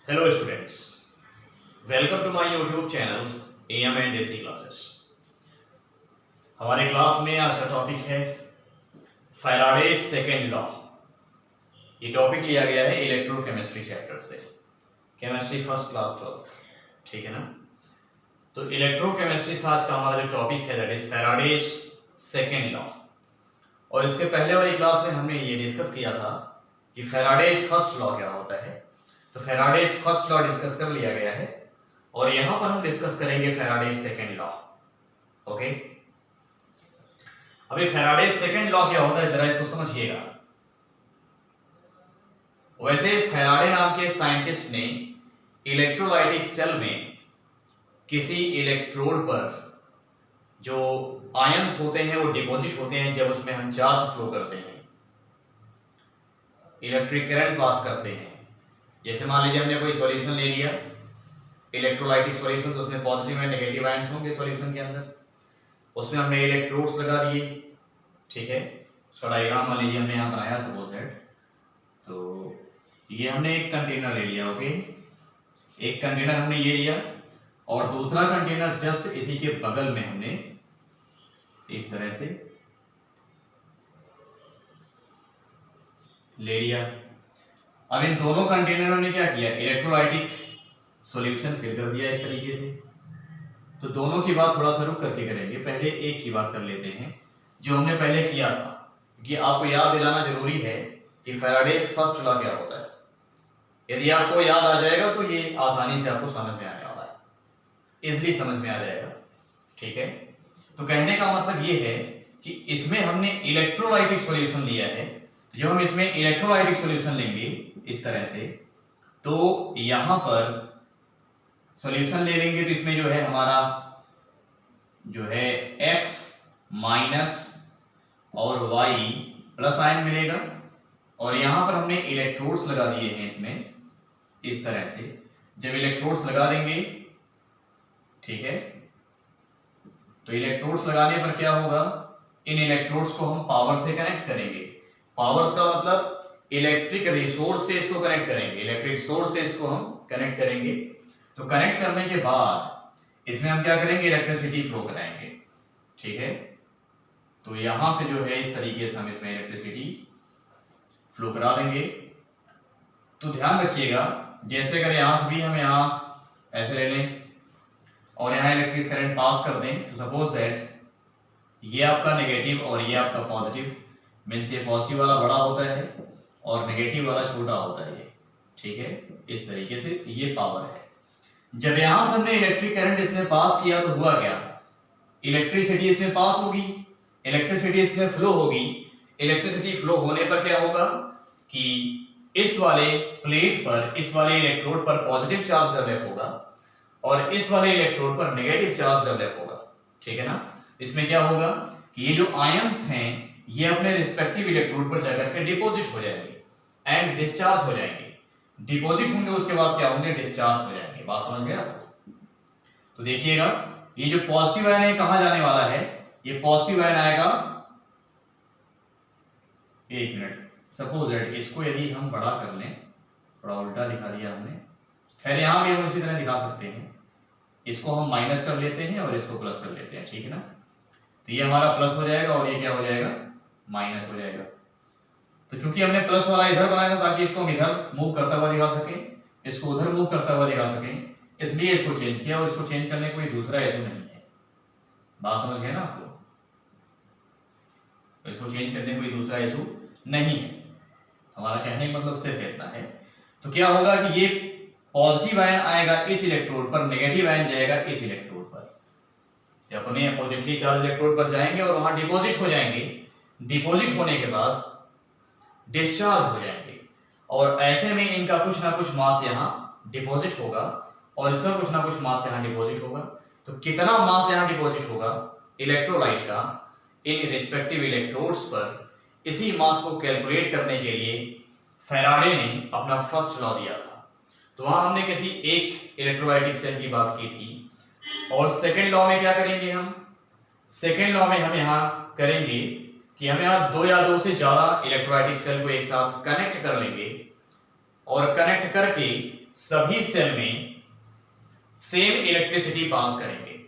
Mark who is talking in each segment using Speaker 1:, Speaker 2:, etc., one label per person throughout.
Speaker 1: Hello students, welcome to my YouTube channel AM and DC classes. हमारे class में आज का टॉपिक है फैराडेज सेकेंड लॉ। ये टॉपिक लिया गया है इलेक्ट्रोकेमिस्ट्री चैप्टर से, केमिस्ट्री फर्स्ट क्लास 12th, ठीक है ना। तो इलेक्ट्रोकेमिस्ट्री से आज का हमारा जो टॉपिक है that is Faraday's second law. और इसके पहले वाली क्लास में हमने ये डिस्कस किया था कि फैराडेज फर्स्ट लॉ क्या होता है। तो फैराडेज फर्स्ट लॉ डिस्कस कर लिया गया है और यहां पर हम डिस्कस करेंगे फैराडेज सेकेंड लॉ। ओके, अभी फैराडेज सेकेंड लॉ क्या होता है जरा इसको समझिएगा। वैसे फैराडे नाम के साइंटिस्ट ने इलेक्ट्रोलाइटिक सेल में किसी इलेक्ट्रोड पर जो आयंस होते हैं वो डिपॉजिट होते हैं जब उसमें हम चार्ज फ्लो करते हैं, इलेक्ट्रिक करंट पास करते हैं। जैसे मान लीजिए हमने कोई सॉल्यूशन ले लिया, इलेक्ट्रोलाइटिक सॉल्यूशन, तो उसमें पॉजिटिव एंड नेगेटिव आयंस होंगे सॉल्यूशन के अंदर। उसमें हमने इलेक्ट्रोड्स लगा दिए, ठीक है। उसका डायग्राम मान लीजिए हमने यहाँ बनाया सपोज दैट। तो ये हमने एक कंटेनर ले लिया, ओके। एक कंटेनर हमने ये लिया और दूसरा कंटेनर जस्ट इसी के बगल में हमने इस तरह से ले लिया। अब इन दोनों कंटेनरों ने क्या किया, इलेक्ट्रोलाइटिक सॉल्यूशन फिल कर दिया इस तरीके से। तो दोनों की बात थोड़ा सा रुक करके करेंगे, पहले एक की बात कर लेते हैं जो हमने पहले किया था, कि आपको याद दिलाना जरूरी है कि फैराडेज फर्स्ट लॉ क्या होता है। यदि आपको याद आ जाएगा तो ये आसानी से आपको समझ में आने वाला है, इजली समझ में आ जाएगा, ठीक है। तो कहने का मतलब ये है कि इसमें हमने इलेक्ट्रोलाइटिक सॉल्यूशन लिया है। जब हम इसमें इलेक्ट्रोलाइटिक सॉल्यूशन लेंगे इस तरह से, तो यहां पर सॉल्यूशन ले लेंगे तो इसमें जो है हमारा जो है x माइनस और y प्लस आयन मिलेगा। और यहां पर हमने इलेक्ट्रोड्स लगा दिए हैं इसमें इस तरह से। जब इलेक्ट्रोड्स लगा देंगे, ठीक है, तो इलेक्ट्रोड्स लगाने पर क्या होगा, इन इलेक्ट्रोड्स को हम पावर से कनेक्ट करेंगे। पावर्स का मतलब इलेक्ट्रिक रिसोर्स से इसको कनेक्ट करेंगे, इलेक्ट्रिक सोर्स से इसको हम कनेक्ट करेंगे। तो कनेक्ट करने के बाद इसमें हम क्या करेंगे, इलेक्ट्रिसिटी फ्लो कराएंगे, ठीक है। तो यहां से जो है इस तरीके से हम इसमें इलेक्ट्रिसिटी फ्लो करा देंगे। तो ध्यान रखिएगा, जैसे अगर यहां से भी हम यहां ऐसे ले लें और यहां इलेक्ट्रिक करंट पास कर दें, तो सपोज दैट ये आपका नेगेटिव और ये आपका पॉजिटिव, मीन्स ये पॉजिटिव वाला बड़ा होता है और नेगेटिव वाला छोटा होता है, ठीक है। इस तरीके से ये पावर है। जब यहां से हमने इलेक्ट्रिक करंट इसमें पास किया तो हुआ क्या, इलेक्ट्रिसिटी इसमें पास होगी, इलेक्ट्रिसिटी इसमें फ्लो होगी। इलेक्ट्रिसिटी फ्लो होने पर क्या होगा कि इस वाले प्लेट पर, इस वाले इलेक्ट्रोड पर पॉजिटिव चार्ज डेवलप होगा और इस वाले इलेक्ट्रोड पर नेगेटिव चार्ज डेवलप होगा, ठीक है ना। इसमें क्या होगा कि ये जो आयंस हैं ये अपने रिस्पेक्टिव इलेक्ट्रोड पर जाकर के डिपॉजिट हो जाएंगे एंड डिस्चार्ज हो जाएंगे। डिपॉजिट होंगे उसके बाद क्या होंगे, डिस्चार्ज हो जाएंगे। बात समझ गए आपको। तो देखिएगा ये जो पॉजिटिव आयन है कहां जाने वाला है, ये पॉजिटिव आयन आएगा, एक मिनट, सपोज दैट इसको यदि हम बड़ा कर लें, थोड़ा उल्टा दिखा दिया हमने, खैर यहां भी हम इसी तरह दिखा सकते हैं। इसको हम माइनस कर लेते हैं और इसको प्लस कर लेते हैं, ठीक है ना। तो ये हमारा प्लस हो जाएगा और ये क्या हो जाएगा, माइनस हो जाएगा। तो चूंकि हमने प्लस वाला इधर बनाया था ताकि इसको हम इधर मूव करता हुआ दिखा सकें, इसको उधर मूव करता हुआ दिखा सकें, इसलिए इसको चेंज किया। और इसको चेंज करने कोई दूसरा इशू नहीं है। बात समझ गए ना आपको, तो इसको चेंज करने कोई दूसरा इशू नहीं है। हमारा कहने का मतलब सिर्फ इतना है। तो क्या होगा कि ये पॉजिटिव आयन आएगा इस इलेक्ट्रोड पर, नेगेटिव आयन जाएगा इस इलेक्ट्रोड पर। जब अपने पॉजिटिवली चार्ज इलेक्ट्रोड पर जाएंगे और वहां डिपॉजिट हो जाएंगे, डिपॉजिट होने के बाद डिस्चार्ज हो जाएंगे और ऐसे में इनका कुछ ना कुछ मास यहाँ डिपॉजिट होगा और इसका कुछ ना कुछ मास यहाँ डिपॉजिट होगा। तो कितना मास यहाँ डिपॉजिट होगा इलेक्ट्रोलाइट का इन रिस्पेक्टिव इलेक्ट्रोड्स पर, इसी मास को कैलकुलेट करने के लिए फैराडे ने अपना फर्स्ट लॉ दिया था। तो वहां हमने किसी एक इलेक्ट्रोलाइटिक सेल की बात की थी। और सेकेंड लॉ में क्या करेंगे हम, सेकेंड लॉ में हम यहां करेंगे कि हम यहां दो या दो से ज्यादा इलेक्ट्रोलाइटिक सेल को एक साथ कनेक्ट कर लेंगे और कनेक्ट करके सभी सेल में सेम इलेक्ट्रिसिटी पास करेंगे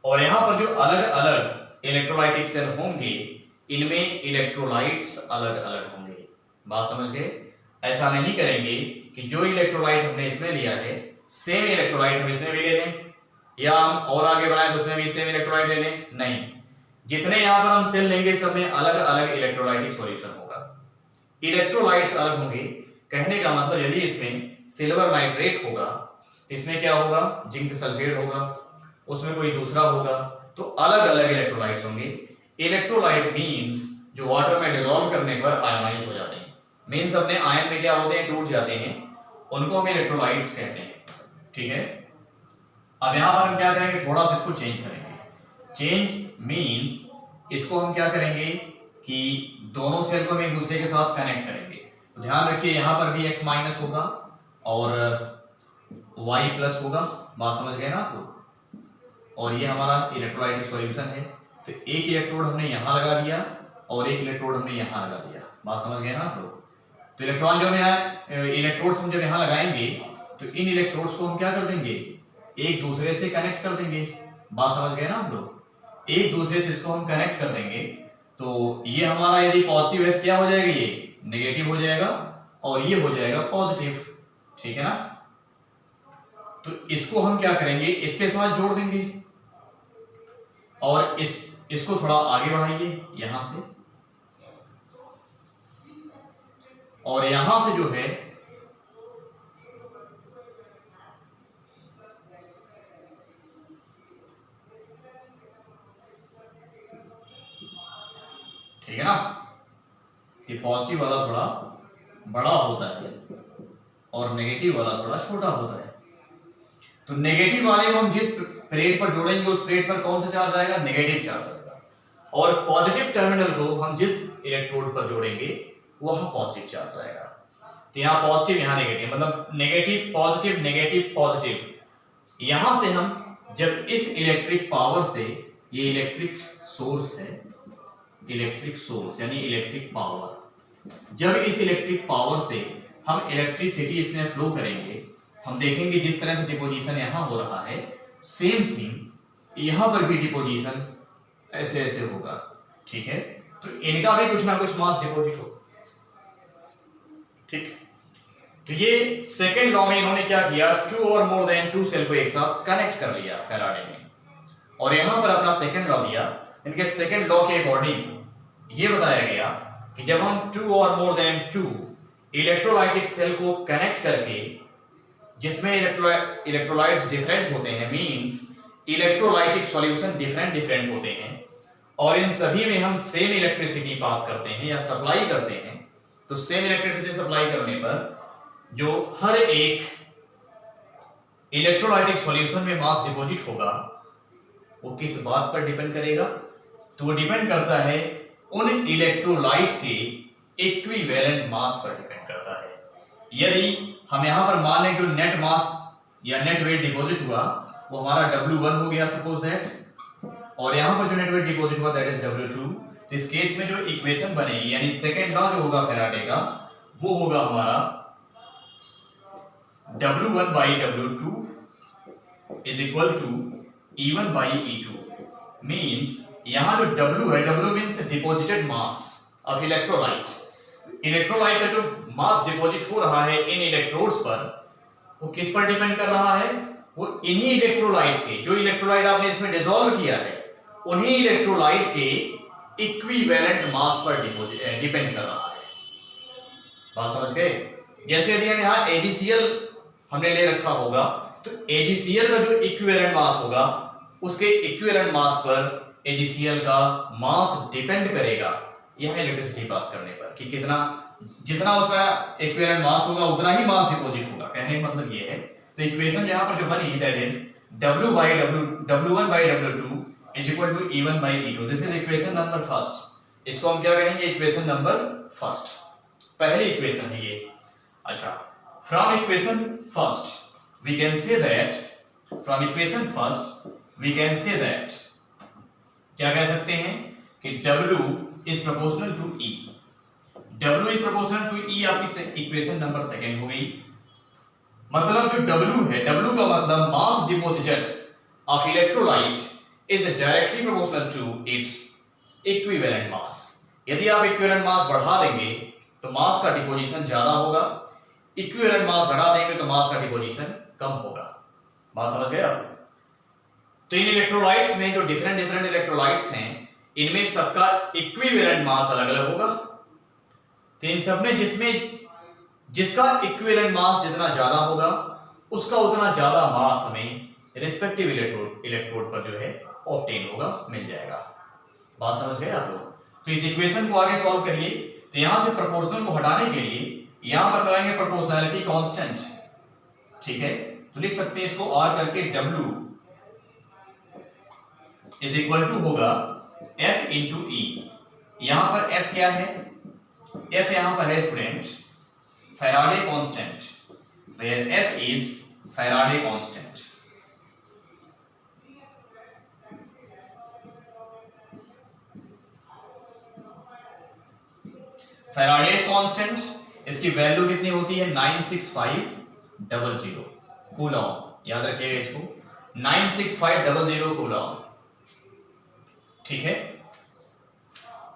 Speaker 1: और यहां पर जो अलग अलग इलेक्ट्रोलाइटिक सेल होंगे इनमें इलेक्ट्रोलाइट्स अलग अलग होंगे। बात समझ गए? ऐसा नहीं करेंगे कि जो इलेक्ट्रोलाइट हमने इसमें लिया है सेम इलेक्ट्रोलाइट हम इसमें भी ले लें या हम और आगे बढ़ाएं तो उसमें भी सेम इलेक्ट्रोलाइट ले लें। नहीं, जितने यहां पर हम सेल लेंगे सब में अलग अलग इलेक्ट्रोलाइटिक सॉल्यूशन होगा, इलेक्ट्रोलाइट्स अलग होंगे। कहने का मतलब यदि इसमें सिल्वर नाइट्रेट होगा तो इसमें क्या होगा, जिंक सल्फेट होगा, उसमें कोई दूसरा होगा, तो अलग अलग इलेक्ट्रोलाइट्स होंगे। इलेक्ट्रोलाइट मींस जो वाटर में डिसॉल्व करने पर आयोनाइज हो जाते हैं, मींस अपने आयन में क्या होते हैं, टूट जाते हैं, उनको हम इलेक्ट्रोलाइट्स कहते हैं। ठीक है, अब यहां पर हम क्या करेंगे, थोड़ा सा इसको चेंज करेंगे। चेंज मींस इसको हम क्या करेंगे कि दोनों सेल को हम एक दूसरे के साथ कनेक्ट करेंगे। तो ध्यान रखिए यहां पर भी x माइनस होगा और y प्लस होगा। बात समझ गए ना आपको? और ये हमारा इलेक्ट्रोलाइटिक सॉल्यूशन है, तो एक इलेक्ट्रोड हमने यहां लगा दिया और एक इलेक्ट्रोड हमने यहां लगा दिया। बात समझ गए ना आप लोग? तो इलेक्ट्रॉन जो है इलेक्ट्रोड्स हम जब यहां लगाएंगे तो इन इलेक्ट्रोड्स को हम क्या कर देंगे, एक दूसरे से कनेक्ट कर देंगे। बात समझ गए ना आप लोग? एक दूसरे से इसको हम कनेक्ट कर देंगे तो ये हमारा यदि पॉजिटिव है क्या हो जाएगा, ये नेगेटिव हो जाएगा और ये हो जाएगा पॉजिटिव। ठीक है ना? तो इसको हम क्या करेंगे, इसके साथ जोड़ देंगे और इसको थोड़ा आगे बढ़ाइए यहां से, और यहां से जो है ठीक है ना, कि पॉजिटिव वाला थोड़ा बड़ा होता है और नेगेटिव वाला थोड़ा छोटा होता है। तो नेगेटिव वाले को हम जिस प्लेट पर जोड़ेंगे उस प्लेट पर कौन सा चार्ज आएगा, नेगेटिव चार्ज आएगा, और पॉजिटिव टर्मिनल को हम जिस इलेक्ट्रोड पर जोड़ेंगे वहां पॉजिटिव चार्ज आएगा। तो यहाँ पॉजिटिव यहाँ नेगेटिव, मतलब नेगेटिव पॉजिटिव नेगेटिव पॉजिटिव। यहां से हम जब इस इलेक्ट्रिक पावर से, ये इलेक्ट्रिक सोर्स है, इलेक्ट्रिक सोर्स यानी इलेक्ट्रिक पावर, जब इस इलेक्ट्रिक पावर से हम इलेक्ट्रिसिटी इसमें फ्लो करेंगे, हम देखेंगे जिस तरह से डिपोजिशन यहां हो रहा है सेम थिंग यहां पर भी डिपोजिशन ऐसे ऐसे होगा। ठीक है, तो इनका भी कुछ ना कुछ मास डिपोजिट होगा। ठीक, तो ये सेकेंड लॉ में इन्होंने क्या किया, टू और मोर देन टू सेल को एक साथ कनेक्ट कर लिया फैराडे ने, और यहां पर अपना सेकेंड लॉ दिया। इनके सेकेंड लॉ के अकॉर्डिंग ये बताया गया कि जब हम टू और more than two electrolytic cell को कनेक्ट करके, जिसमें इलेक्ट्रोलाइट्स डिफरेंट होते हैं, मींस इलेक्ट्रोलाइटिक सॉल्यूशन डिफरेंट होते हैं, और इन सभी में हम सेम इलेक्ट्रिसिटी पास करते हैं या सप्लाई करते हैं, तो सेम इलेक्ट्रिसिटी सप्लाई करने पर जो हर एक इलेक्ट्रोलाइटिक सॉल्यूशन में मास डिपॉजिट होगा वो किस बात पर डिपेंड करेगा, तो वो डिपेंड करता है उन इलेक्ट्रोलाइट के इक्विवेलेंट मास पर डिपेंड करता है। यदि हम यहां पर मान लें कि नेट मास या नेट वेट डिपॉजिट हुआ वो हमारा W1 हो गया सपोज दैट, और यहां पर जो नेट वेट डिपॉजिट हुआ दैट इज W2, तो इस केस में जो इक्वेशन बनेगी यानी सेकेंड लॉ जो होगा फैराडे का वो होगा हमारा W1 by W2 is equal to E1 by E2, means यहां जो W है, W means deposited mass of electrolyte. Electrolyte का जो मास डिपॉजिट हो रहा है इन इलेक्ट्रोड्स पर वो किस पर डिपेंड कर रहा है, वो इन्हीं इलेक्ट्रोलाइट के, जो इलेक्ट्रोलाइट आपने इसमें डिसॉल्व किया है उन्हीं इलेक्ट्रोलाइट के इक्विवेलेंट मास पर डिपेंड कर रहा है। बात समझ गए? जैसे यदि हम यहाँ AgCl हमने ले रखा होगा तो AgCl का जो इक्विवेलेंट मास होगा उसके इक्विवेलेंट मास पर AgCl का मास डिपेंड करेगा यह इलेक्ट्रिसिटी पास करने पर, कि कितना, जितना उसका इक्विवेलेंट मास होगा उतना ही मास डिपॉजिट होगा। कहने का मतलब ये है, तो इक्वेशन यहां पर जो बनी that is W1 by W2 is equal to E1 by E2। This is equation number first. इसको हम क्या कहेंगे, इक्वेशन नंबर फर्स्ट, पहली इक्वेशन है ये। अच्छा, from equation first we can say that, from equation first we can say that, क्या कह सकते हैं कि W is proportional to E। W is proportional to E आपकी इक्वेशन नंबर सेकेंड हो गई। मतलब जो W है, W का मतलब mass deposited of electrolyte is directly proportional to its equivalent mass. यदि आप इक्विवेलेंट मास बढ़ा देंगे तो मास का डिपोजिशन ज्यादा होगा, इक्विवेलेंट मास बढ़ा देंगे तो मास का डिपोजिशन कम होगा। बात समझ गए आप? तो इन इलेक्ट्रोलाइट्स में जो डिफरेंट डिफरेंट इलेक्ट्रोलाइट्स हैं, इनमें सबका इक्विवेलेंट मास अलग अलग होगा। तो इन सब में जिसका इक्विवेलेंट मास जितना ज्यादा होगा उसका उतना ज्यादा मास हमें रिस्पेक्टिव इलेक्ट्रोड पर जो है ऑब्टेन होगा, मिल जाएगा। बात समझ गए आप लोग? तो इस इक्वेशन को आगे सॉल्व करिए। तो यहां से प्रोपोर्शन को हटाने के लिए यहां पर लगाएंगे प्रोपोर्शनैलिटी कांस्टेंट, ठीक है? तो लिख सकते हैं इसको R करके W इज इक्वल टू होगा F इंटू E। यहां पर F क्या है? F यहां पर है student Faraday constant, where F is Faraday constant. Faraday's constant, इसकी वैल्यू कितनी होती है? 96500 कूलॉम। याद रखिएगा इसको, 96500 कूलॉम, ठीक है?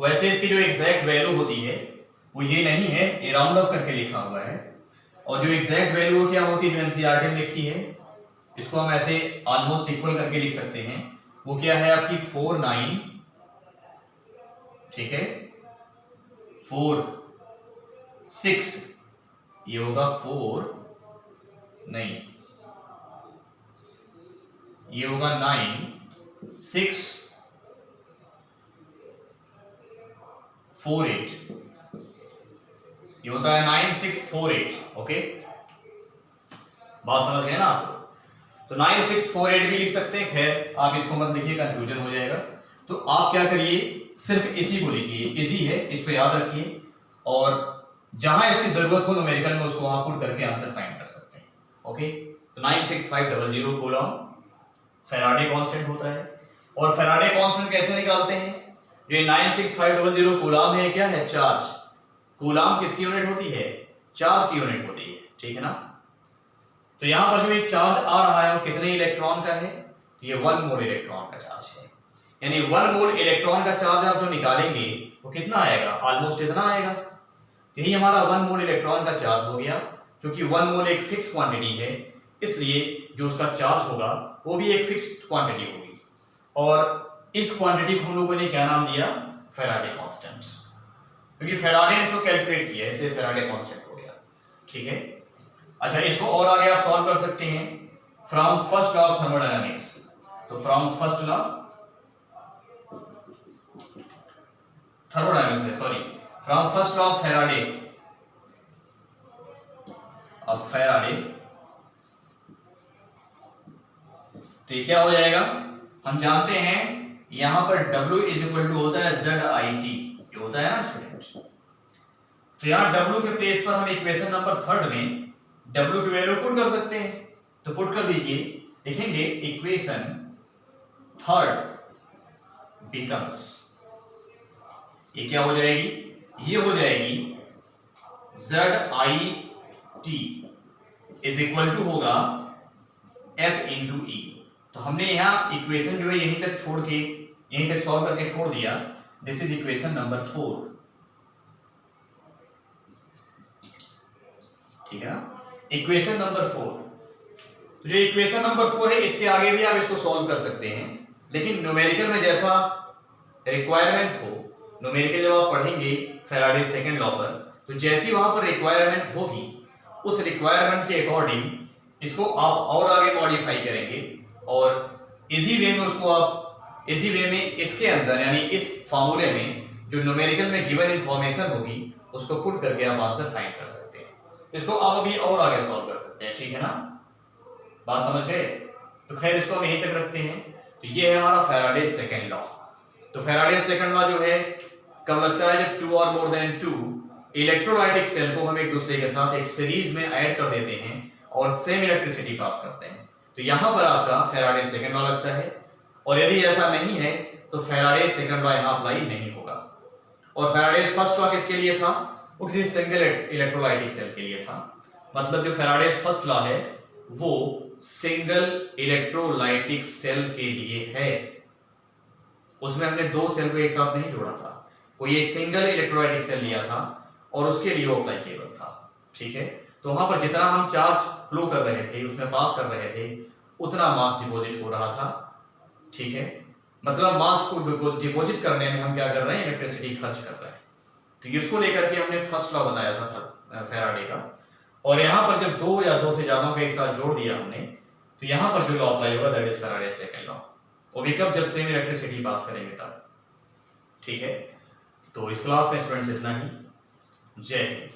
Speaker 1: वैसे इसकी जो एग्जैक्ट वैल्यू होती है वो ये नहीं है, ये राउंड ऑफ करके लिखा हुआ है। और जो एग्जैक्ट वैल्यू क्या होती है जो एनसीईआरटी में लिखी है, इसको हम ऐसे ऑलमोस्ट इक्वल करके लिख सकते हैं। वो क्या है आपकी 49, ठीक है, 46, ये होगा 4 नहीं, ये होगा 9648, ये होता है 9648। ओके, बात समझ गए ना आप? तो 9648 भी लिख सकते हैं। खैर आप इसको मत लिखिए, कंफ्यूजन हो जाएगा। तो आप क्या करिए, सिर्फ इसी को लिखिए, इजी है, इसको याद रखिए और जहां इसकी जरूरत हो न्यूमेरिकल में उसको वहां पुट करके आंसर फाइंड कर सकते हैं। ओके, तो 96500 कूलॉम फैराडे कांस्टेंट होता है। और फैराडे कांस्टेंट कैसे निकालते हैं? ये 96500 कूलॉम है, क्या है? चार्ज। कूलॉम किसकी यूनिट होती है? चार्ज की यूनिट होती है, ठीक है ना? तो यहां पर जो एक चार्ज आ रहा है वो कितने इलेक्ट्रॉन का है? ये 1 मोल इलेक्ट्रॉन का चार्ज है। यानी 1 मोल इलेक्ट्रॉन का चार्ज आप जो निकालेंगे वो कितना आएगा? ऑलमोस्ट इतना आएगा। यही हमारा 1 मोल इलेक्ट्रॉन का चार्ज हो गया। क्योंकि 1 मोल एक फिक्स क्वांटिटी है, इसलिए जो उसका चार्ज होगा वो भी एक फिक्स्ड क्वांटिटी होगी। और इस क्वांटिटी को हम लोगों ने क्या नाम दिया? Faraday constant. क्योंकि फैराडे ने इसको कैलकुलेट किया इसलिए फैराडे कांस्टेंट हो गया, ठीक है? अच्छा, इसको और आगे आप सॉल्व कर सकते हैं from first law of thermodynamics. तो from first law thermodynamics, sorry, from first law of Faraday तो ये क्या हो जाएगा? हम जानते हैं यहां पर W इज इक्वल टू होता है ZIT, ये होता है ना स्टूडेंट? तो यहां W के प्लेस पर हम इक्वेशन नंबर 3 में W की वैल्यू पुट कर सकते हैं। तो पुट कर दीजिए, लिखेंगे इक्वेशन 3 बिकम्स, ये क्या हो जाएगी? ये हो जाएगी ZIT इज इक्वल टू होगा F इंटू E। तो हमने यहां इक्वेशन जो है यहीं तक छोड़ के, यहीं तक सॉल्व करके छोड़ दिया। दिस इज इक्वेशन नंबर 4, ठीक है ना? Equation number 4। तो जो इक्वेशन नंबर 4 है इसके आगे भी आप इसको सॉल्व कर सकते हैं, लेकिन न्यूमेरिकल में जैसा रिक्वायरमेंट हो, न्यूमेरिकल जब आप पढ़ेंगे फैराडे सेकंड लॉ पर, तो जैसी वहां पर रिक्वायरमेंट होगी उस रिक्वायरमेंट के अकॉर्डिंग इसको आप और आगे मॉडिफाई करेंगे और इजी वे में उसको आप इजी वे में इसके अंदर यानी इस फॉर्मूले में जो न्यूमेरिकल में गिवन इंफॉर्मेशन होगी उसको पुट करके आप आंसर फाइंड कर सकते हैं। इसको आप अभी और आगे सॉल्व कर सकते हैं, ठीक है ना? बात समझ गए? तो खैर इसको हम यहीं तक रखते हैं। तो ये है हमारा फैराडे सेकंड लॉ। तो फैराडे सेकंड लॉ जो है कब लगता है? जब 2 और मोर देन 2 इलेक्ट्रोलाइटिक सेल को हम एक दूसरे के साथ एक सीरीज में ऐड कर देते हैं और सेम इलेक्ट्रिसिटी पास करते हैं। तो यहां पर आपका फैराडे सेकंड लॉ लगता है। और यदि ऐसा नहीं है तो फैराडे सेकंड लॉ यहां अप्लाई नहीं होगा। और फैराडेज फर्स्ट लॉ किसके लिए था? वो किसी सिंगल इलेक्ट्रोलाइटिक सेल के लिए था। मतलब जो फैराडेज फर्स्ट लॉ है वो सिंगल इलेक्ट्रोलाइटिक सेल के लिए है, उसमें हमने दो सेल को एक साथ नहीं जोड़ा था, कोई एक सिंगल इलेक्ट्रोलाइटिक सेल लिया था और उसके लिए अप्लाइकेबल था। ठीक है, तो वहां पर जितना हम चार्ज फ्लो कर रहे थे, उसमें पास कर रहे थे, उतना मास डिपॉजिट हो रहा था। ठीक है, मतलब मास को डिपॉजिट करने में हम क्या कर रहे हैं, इलेक्ट्रिसिटी खर्च कर रहे हैं। तो ये उसको लेकर के हमने फर्स्ट लॉ बताया था फैराडे का। और यहाँ पर जब दो या दो से ज्यादा को एक साथ जोड़ दिया हमने, तो यहाँ पर जो लॉ अप्लाई होगा that is Faraday second law. वो भी कब, जब सेम इलेक्ट्रिसिटी पास करेंगे तब। ठीक है, तो इस क्लास में स्टूडेंट्स इतना ही। जय हिंद।